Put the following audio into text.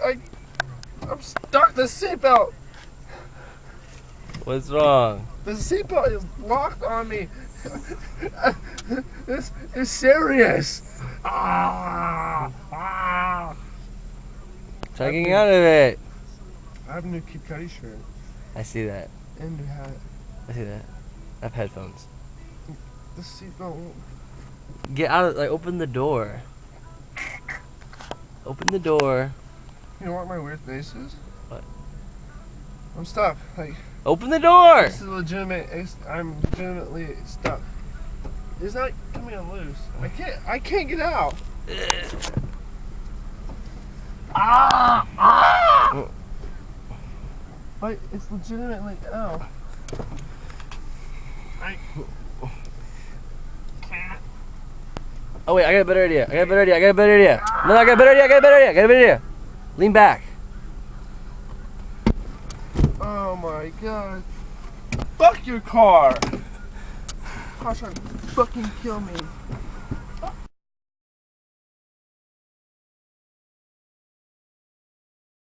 I'm stuck. The seatbelt. What's wrong? The seatbelt is locked on me. This is serious. Try getting out of it. I have a new Kid Cudi shirt. I see that. And new hat. I see that. I have headphones. The seatbelt won't. Get out of, like, open the door. Open the door. You know what my weird face is? What? I'm stuck. Like, open the door! this is legitimate. I'm legitimately stuck. It's not coming loose. I can't get out. But it's legitimately out. I can't. Oh wait, I got a better idea. No, I got a better idea. Lean back. Oh my god. Fuck your car! Car's trying to fucking kill me.